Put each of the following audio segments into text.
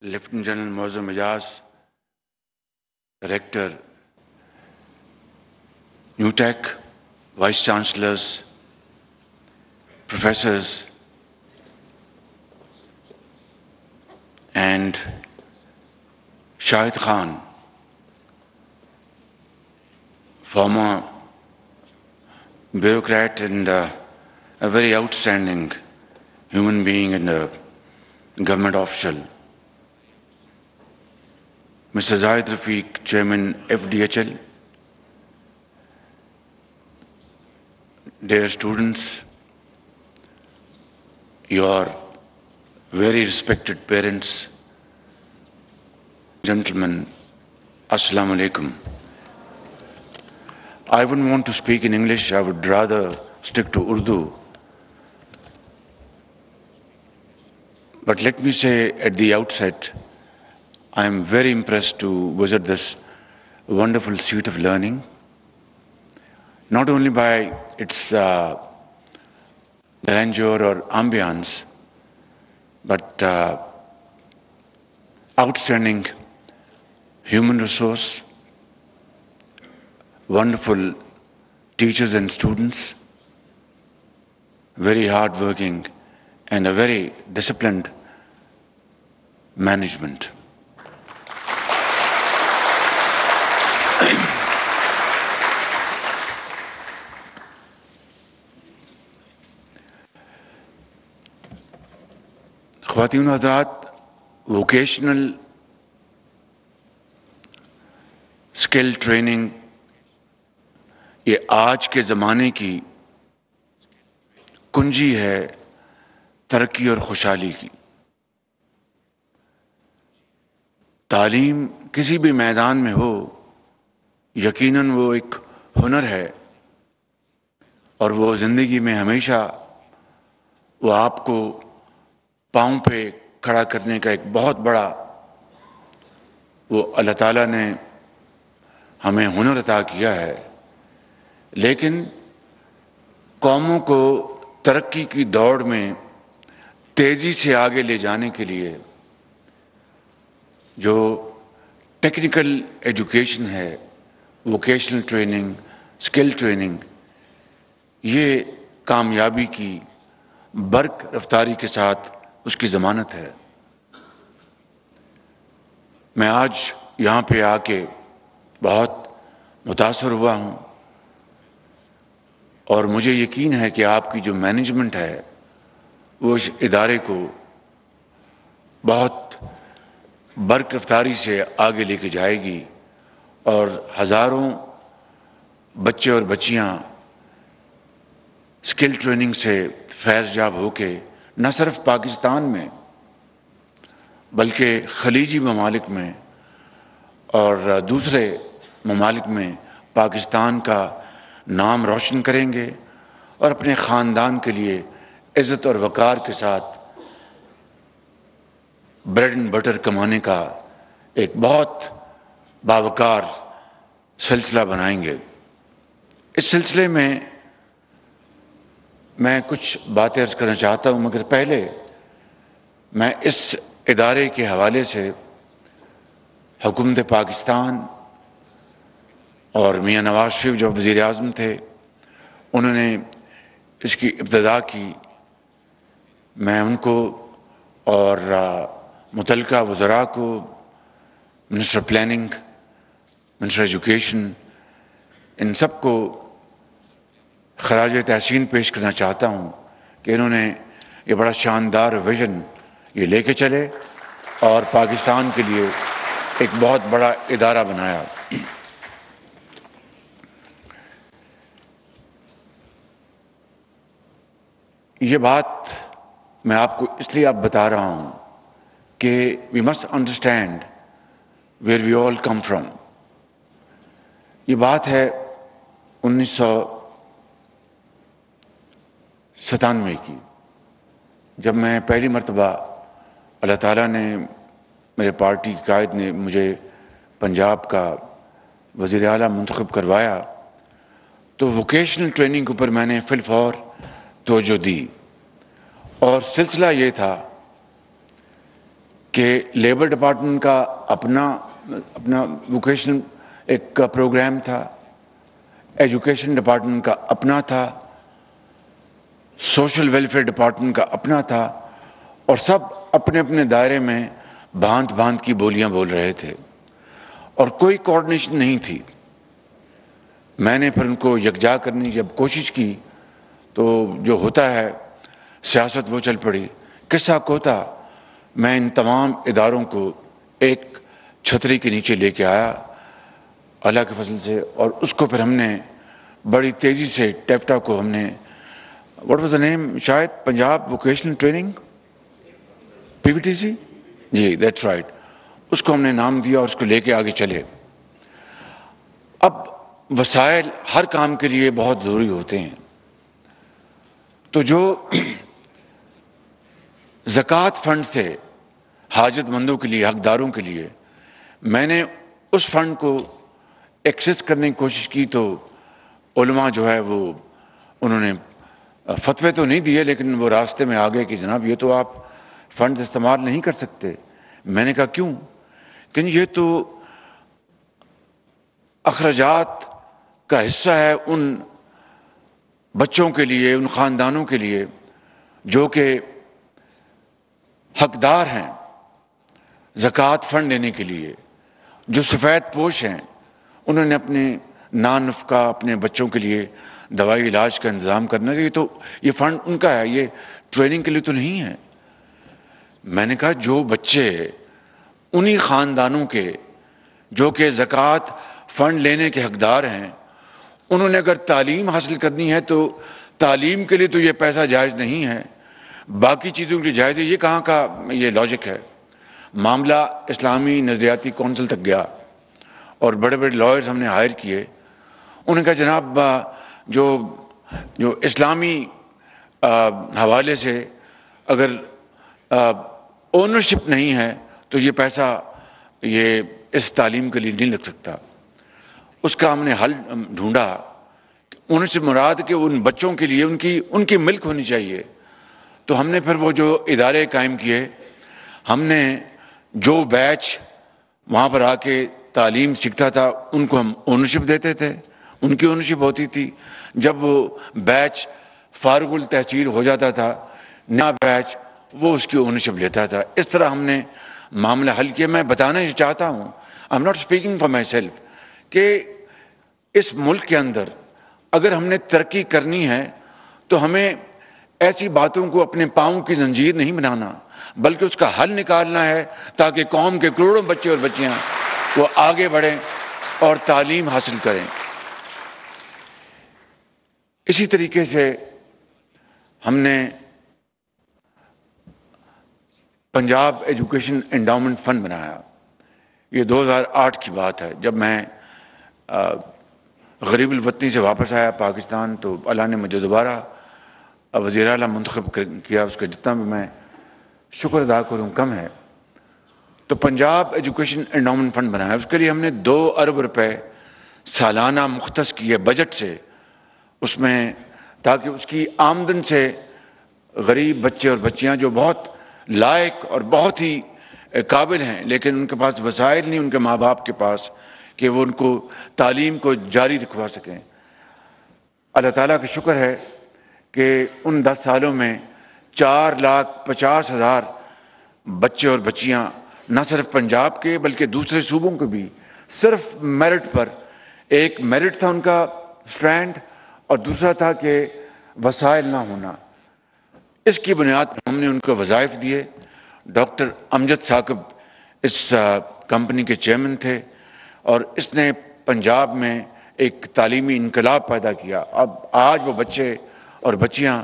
Lieutenant general Moazzam Ijaz, rector NUTECH, vice chancellors, professors, and Shahid Khan, former bureaucrat and a very outstanding human being and a government official. Mr. Zahid Rafiq, Chairman FDHL, dear students, your very respected parents, gentlemen, Assalamu alaikum. I wouldn't want to speak in English. I would rather stick to Urdu. But let me say at the outset, I am very impressed to visit this wonderful seat of learning, not only by its grandeur or ambience, but outstanding human resource, wonderful teachers and students, very hardworking, and a very disciplined management. خواتین و حضرات، vocational skill training یہ آج کے زمانے کی کنجی ہے ترقی اور خوشحالی کی۔ تعلیم کسی بھی میدان میں ہو، یقیناً وہ ایک ہنر ہے، اور وہ زندگی میں ہمیشہ وہ آپ کو پاؤں پہ کھڑا کرنے کا ایک بہت بڑا وہ اللہ تعالیٰ نے ہمیں ہنر عطا کیا ہے۔ لیکن قوموں کو ترقی کی دوڑ میں تیزی سے آگے لے جانے کے لیے جو ٹیکنیکل ایجوکیشن ہے، ووکیشنل ٹریننگ، اسکل ٹریننگ، یہ کامیابی کی برق رفتاری کے ساتھ اس کی ضمانت ہے۔ میں آج یہاں پہ آ کے بہت متاثر ہوا ہوں، اور مجھے یقین ہے کہ آپ کی جو مینجمنٹ ہے وہ اس ادارے کو بہت برق رفتاری سے آگے لے کے جائے گی، اور ہزاروں بچے اور بچیاں اسکل ٹریننگ سے فیض یاب ہو کے نہ صرف پاکستان میں بلکہ خلیجی ممالک میں اور دوسرے ممالک میں پاکستان کا نام روشن کریں گے، اور اپنے خاندان کے لیے عزت اور وقار کے ساتھ بریڈ اینڈ بٹر کمانے کا ایک بہت باوقار سلسلہ بنائیں گے۔ اس سلسلے میں کچھ باتیں عرض کرنا چاہتا ہوں، مگر پہلے میں اس ادارے کے حوالے سے حکومت پاکستان اور میاں نواز شریف جو وزیر اعظم تھے، انہوں نے اس کی ابتدا کی، میں ان کو اور متعلقہ وزراء کو، منسٹر پلاننگ، منسٹر ایجوکیشن، ان سب کو خراج تحسین پیش کرنا چاہتا ہوں کہ انہوں نے یہ بڑا شاندار ویژن یہ لے کے چلے اور پاکستان کے لیے ایک بہت بڑا ادارہ بنایا۔ یہ بات میں آپ کو اس لیے اب بتا رہا ہوں کہ we must understand where we all come from. یہ بات ہے 1997 کی، جب میں پہلی مرتبہ اللہ تعالیٰ نے میرے پارٹی قائد نے مجھے پنجاب کا وزیر اعلیٰ منتخب کروایا، تو ووکیشنل ٹریننگ کے اوپر میں نے فی الفور توجہ دی، اور سلسلہ یہ تھا کہ لیبر ڈپارٹمنٹ کا اپنا ووکیشنل ایک پروگرام تھا، ایجوکیشن ڈپارٹمنٹ کا اپنا تھا، سوشل ویلفیئر ڈپارٹمنٹ کا اپنا تھا، اور سب اپنے اپنے دائرے میں بھانت کی بولیاں بول رہے تھے اور کوئی کوآرڈینیشن نہیں تھی۔ میں نے پھر ان کو یکجا کرنے کی جب کوشش کی تو جو ہوتا ہے سیاست وہ چل پڑی۔ قصہ کوتا میں ان تمام اداروں کو ایک چھتری کے نیچے لے کے آیا اللہ کے فضل سے، اور اس کو پھر ہم نے بڑی تیزی سے ٹیفٹا کو ہم نے واٹ واز دا نیم، شاید پنجاب ووکیشنل ٹریننگ PVTC، جی دیٹس رائٹ، اس کو ہم نے نام دیا اور اس کو لے کے آگے چلے۔ اب وسائل ہر کام کے لیے بہت ضروری ہوتے ہیں، تو جو زکوٰۃ فنڈ تھے حاجت مندوں کے لیے، حقداروں کے لیے، میں نے اس فنڈ کو ایکسیس کرنے کی کوشش کی تو علماء جو ہے وہ انہوں نے فتوے تو نہیں دیے، لیکن وہ راستے میں آ گئے کہ جناب یہ تو آپ فنڈ استعمال نہیں کر سکتے۔ میں نے کہا کیوں؟ کہ یہ تو اخراجات کا حصہ ہے ان بچوں کے لیے، ان خاندانوں کے لیے جو کہ حقدار ہیں زکوٰۃ فنڈ لینے کے لیے، جو سفید پوش ہیں، انہوں نے اپنے نانفقہ اپنے بچوں کے لیے دوائی علاج کا انتظام کرنا چاہیے، تو یہ فنڈ ان کا ہے، یہ ٹریننگ کے لیے تو نہیں ہے۔ میں نے کہا جو بچے انہی خاندانوں کے جو کہ زکوٰۃ فنڈ لینے کے حقدار ہیں، انہوں نے اگر تعلیم حاصل کرنی ہے تو تعلیم کے لیے تو یہ پیسہ جائز نہیں ہے، باقی چیزوں کے لیے جائز ہے۔ یہ کہاں کا یہ لاجک ہے؟ معاملہ اسلامی نظریاتی کونسل تک گیا اور بڑے بڑے لائرز ہم نے ہائر کیے۔ انہوں نے کہا جناب جو اسلامی حوالے سے اگر اونرشپ نہیں ہے تو یہ پیسہ یہ اس تعلیم کے لیے نہیں لگ سکتا۔ اس کا ہم نے حل ڈھونڈا، اونرشپ مراد کہ ان بچوں کے لیے ان کی ملک ہونی چاہیے۔ تو ہم نے پھر وہ جو ادارے قائم کیے، ہم نے جو بیچ وہاں پر آ کے تعلیم سیکھتا تھا ان کو ہم اونرشپ دیتے تھے، ان کی اونرشپ ہوتی تھی۔ جب وہ بیچ فارغ التحصیل ہو جاتا تھا، نیا بیچ، وہ اس کی اونرشپ لیتا تھا۔ اس طرح ہم نے معاملہ حل کیا۔ میں بتانا یہ چاہتا ہوں، I am not speaking for my self, کہ اس ملک کے اندر اگر ہم نے ترقی کرنی ہے تو ہمیں ایسی باتوں کو اپنے پاؤں کی زنجیر نہیں بنانا، بلکہ اس کا حل نکالنا ہے تاکہ قوم کے کروڑوں بچے اور بچیاں وہ آگے بڑھیں اور تعلیم حاصل کریں۔ اسی طریقے سے ہم نے پنجاب ایجوکیشن انڈاؤمنٹ فنڈ بنایا۔ یہ 2008 کی بات ہے، جب میں غریب الوطنی سے واپس آیا پاکستان تو اللہ نے مجھے دوبارہ وزیر اعلیٰ منتخب کیا۔ اس کا جتنا بھی میں شکر ادا کروں کم ہے۔ تو پنجاب ایجوکیشن انڈاؤمنٹ فنڈ بنایا، اس کے لیے ہم نے 2 ارب روپے سالانہ مختص کیے بجٹ سے اس میں، تاکہ اس کی آمدن سے غریب بچے اور بچیاں جو بہت لائق اور بہت ہی قابل ہیں لیکن ان کے پاس وسائل نہیں، ان کے ماں باپ کے پاس، کہ وہ ان کو تعلیم کو جاری رکھوا سکیں۔ اللہ تعالیٰ کا شکر ہے کہ ان 10 سالوں میں 4,50,000 بچے اور بچیاں نہ صرف پنجاب کے بلکہ دوسرے صوبوں کے بھی، صرف میرٹ پر، ایک میرٹ تھا ان کا سٹرینڈ اور دوسرا تھا کہ وسائل نہ ہونا، اس کی بنیاد پر ہم نے ان کو وظائف دیے۔ ڈاکٹر امجد ثاقب اس کمپنی کے چیئرمین تھے اور اس نے پنجاب میں ایک تعلیمی انقلاب پیدا کیا۔ اب آج وہ بچے اور بچیاں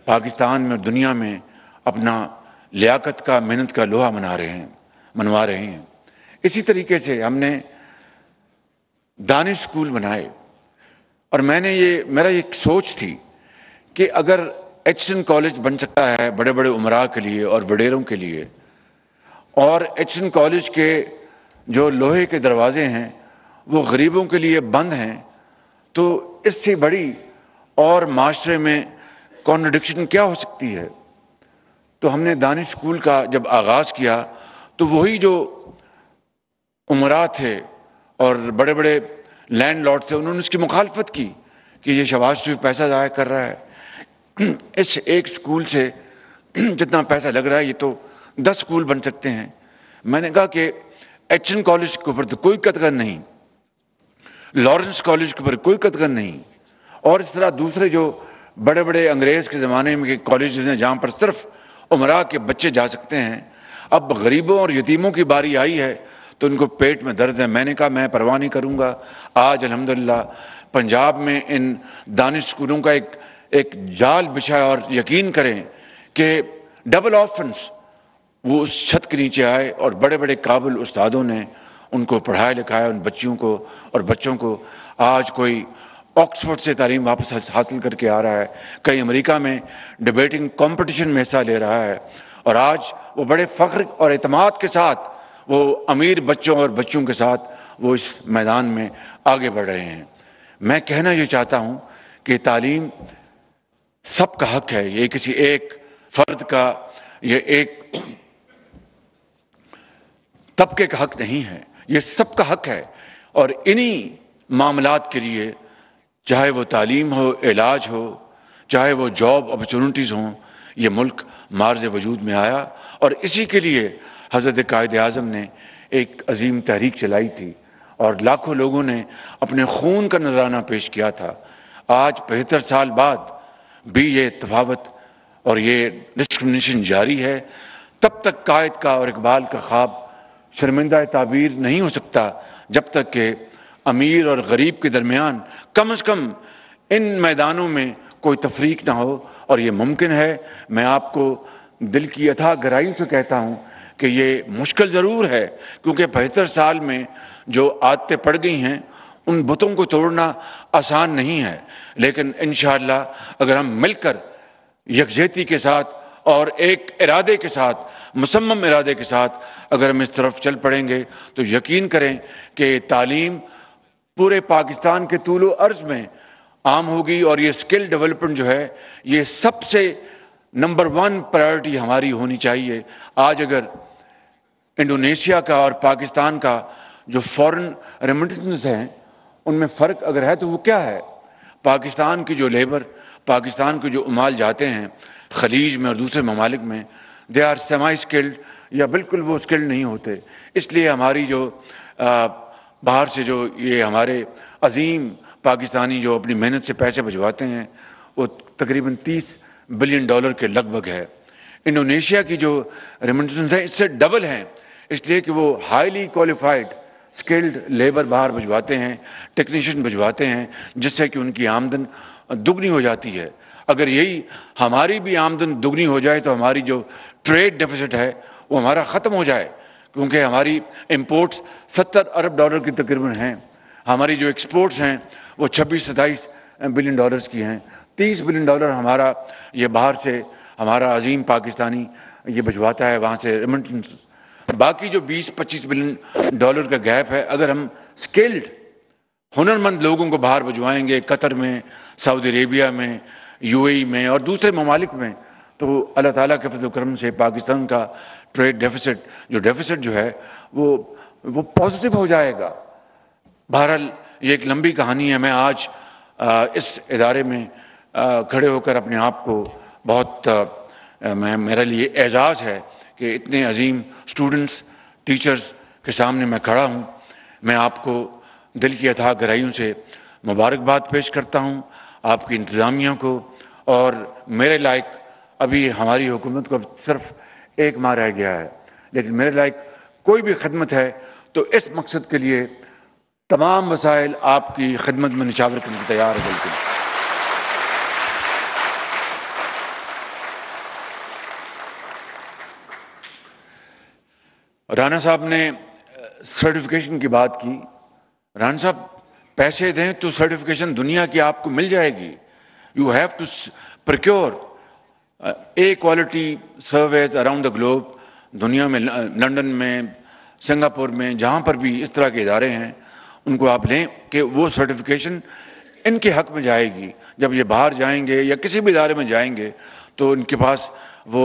پاکستان میں اور دنیا میں اپنا لیاقت کا، محنت کا لوہا منوا رہے ہیں۔ اسی طریقے سے ہم نے دانش اسکول بنائے، اور میرا ایک سوچ تھی کہ اگر ایچسن کالج بن سکتا ہے بڑے بڑے امراء کے لیے اور وڈیروں کے لیے، اور ایچسن کالج کے جو لوہے کے دروازے ہیں وہ غریبوں کے لیے بند ہیں، تو اس سے بڑی اور معاشرے میں کانٹرڈکشن کیا ہو سکتی ہے؟ تو ہم نے دانش اسکول کا جب آغاز کیا تو وہی جو امراء تھے اور بڑے بڑے لینڈ لارڈ تھے، انہوں نے اس کی مخالفت کی کہ یہ شہباز شریف پیسہ ضائع کر رہا ہے، اس ایک اسکول سے جتنا پیسہ لگ رہا ہے یہ تو 10 اسکول بن سکتے ہیں۔ میں نے کہا کہ ایچ این کالج کے اوپر تو کوئی قطغن نہیں، لارنس کالج کے اوپر کوئی قطغن نہیں، اور اس طرح دوسرے جو بڑے بڑے انگریز کے زمانے میں کالجز ہیں جہاں پر صرف امراء کے بچے جا سکتے ہیں۔ اب غریبوں اور یتیموں کی باری آئی ہے تو ان کو پیٹ میں درد ہے۔ میں نے کہا میں پرواہ نہیں کروں گا۔ آج الحمدللہ پنجاب میں ان دانش اسکولوں کا ایک جال بچھا ہے، اور یقین کریں کہ ڈبل آفنس وہ اس چھت کے نیچے آئے اور بڑے بڑے قابل استادوں نے ان کو پڑھایا لکھایا، ان بچیوں کو اور بچوں کو۔ آج کوئی آکسفورڈ سے تعلیم واپس حاصل کر کے آ رہا ہے، کئی امریکہ میں ڈیبیٹنگ کمپٹیشن میں حصہ لے رہا ہے، اور آج وہ بڑے فخر اور اعتماد کے ساتھ وہ امیر بچوں اور بچیوں کے ساتھ وہ اس میدان میں آگے بڑھ رہے ہیں۔ میں کہنا یہ چاہتا ہوں کہ تعلیم سب کا حق ہے، یہ کسی ایک فرد کا، یہ ایک طبقے کا حق نہیں ہے، یہ سب کا حق ہے۔ اور انہی معاملات کے لیے چاہے وہ تعلیم ہو، علاج ہو، چاہے وہ جاب اپرچونٹیز ہوں، یہ ملک معرض وجود میں آیا، اور اسی کے لیے حضرت قائد اعظم نے ایک عظیم تحریک چلائی تھی اور لاکھوں لوگوں نے اپنے خون کا نذرانہ پیش کیا تھا۔ آج 75 سال بعد بھی یہ تفاوت اور یہ ڈسکرمنیشن جاری ہے۔ تب تک قائد کا اور اقبال کا خواب شرمندہ تعبیر نہیں ہو سکتا جب تک کہ امیر اور غریب کے درمیان کم از کم ان میدانوں میں کوئی تفریق نہ ہو، اور یہ ممکن ہے۔ میں آپ کو دل کی اتھا گہرائیوں سے کہتا ہوں کہ یہ مشکل ضرور ہے، کیونکہ 75 سال میں جو عادتیں پڑ گئی ہیں ان بتوں کو توڑنا آسان نہیں ہے، لیکن انشاءاللہ اگر ہم مل کر یکجہتی کے ساتھ اور ایک ارادے کے ساتھ، مصمم ارادے کے ساتھ اگر ہم اس طرف چل پڑیں گے تو یقین کریں کہ تعلیم پورے پاکستان کے طول و عرض میں عام ہوگی، اور یہ اسکل ڈیولپمنٹ جو ہے یہ سب سے نمبر 1 پرائرٹی ہماری ہونی چاہیے۔ آج اگر انڈونیشیا کا اور پاکستان کا جو فورن ریمیٹنس ہیں ان میں فرق اگر ہے تو وہ کیا ہے؟ پاکستان کی جو لیبر، پاکستان کے جو عمال جاتے ہیں خلیج میں اور دوسرے ممالک میں، دے آر سیمی اسکلڈ، یا بالکل وہ اسکلڈ نہیں ہوتے۔ اس لیے ہماری جو باہر سے جو یہ ہمارے عظیم پاکستانی جو اپنی محنت سے پیسے بھجواتے ہیں وہ تقریباً $30 بلین کے لگ بھگ ہے۔ انڈونیشیا کی جو ریمیٹنس ہیں اس سے ڈبل ہیں، اس لیے کہ وہ ہائیلی کوالیفائڈ اسکلڈ لیبر باہر بھجواتے ہیں، ٹیکنیشین بھجواتے ہیں، جس سے کہ ان کی آمدن دگنی ہو جاتی ہے۔ اگر یہی ہماری بھی آمدن دگنی ہو جائے تو ہماری جو ٹریڈ ڈیفیسٹ ہے وہ ہمارا ختم ہو جائے، کیونکہ ہماری امپورٹس $70 ارب کی تقریباً ہیں، ہماری جو ایکسپورٹس ہیں وہ 26-27 بلین ڈالرز کی ہیں، $30 بلین ہمارا یہ باہر سے ہمارا عظیم پاکستانی یہ بھجواتا ہے وہاں سے ریمیٹنس۔ باقی جو 20-25 بلین ڈالر کا گیپ ہے، اگر ہم اسکلڈ ہنرمند لوگوں کو باہر بھجوائیں گے قطر میں، سعودی عربیہ میں، یو اے ای میں اور دوسرے ممالک میں، تو اللہ تعالیٰ کے فضل و کرم سے پاکستان کا ٹریڈ ڈیفیسٹ جو ہے وہ پازیٹیو ہو جائے گا۔ بہرحال یہ ایک لمبی کہانی ہے۔ میں آج اس ادارے میں کھڑے ہو کر اپنے آپ کو بہت میرے لیے اعزاز ہے کہ اتنے عظیم اسٹوڈنٹس، ٹیچرز کے سامنے میں کھڑا ہوں۔ میں آپ کو دل کی اتھا گہرائیوں سے مبارکباد پیش کرتا ہوں، آپ کی انتظامیہ کو، اور میرے لائق ابھی ہماری حکومت کو صرف 1 ماہ رہ گیا ہے، لیکن میرے لائق کوئی بھی خدمت ہے تو اس مقصد کے لیے تمام وسائل آپ کی خدمت میں نچھاور کرنے کی تیار ہے۔ بالکل رانا صاحب نے سرٹیفکیشن کی بات کی۔ رانا صاحب پیسے دیں تو سرٹیفکیشن دنیا کی آپ کو مل جائے گی۔ You have to procure a quality services around the globe. دنیا میں لندن میں، سنگاپور میں، جہاں پر بھی اس طرح کے ادارے ہیں ان کو آپ لیں کہ وہ سرٹیفکیشن ان کے حق میں جائے گی۔ جب یہ باہر جائیں گے یا کسی بھی ادارے میں جائیں گے تو ان کے پاس وہ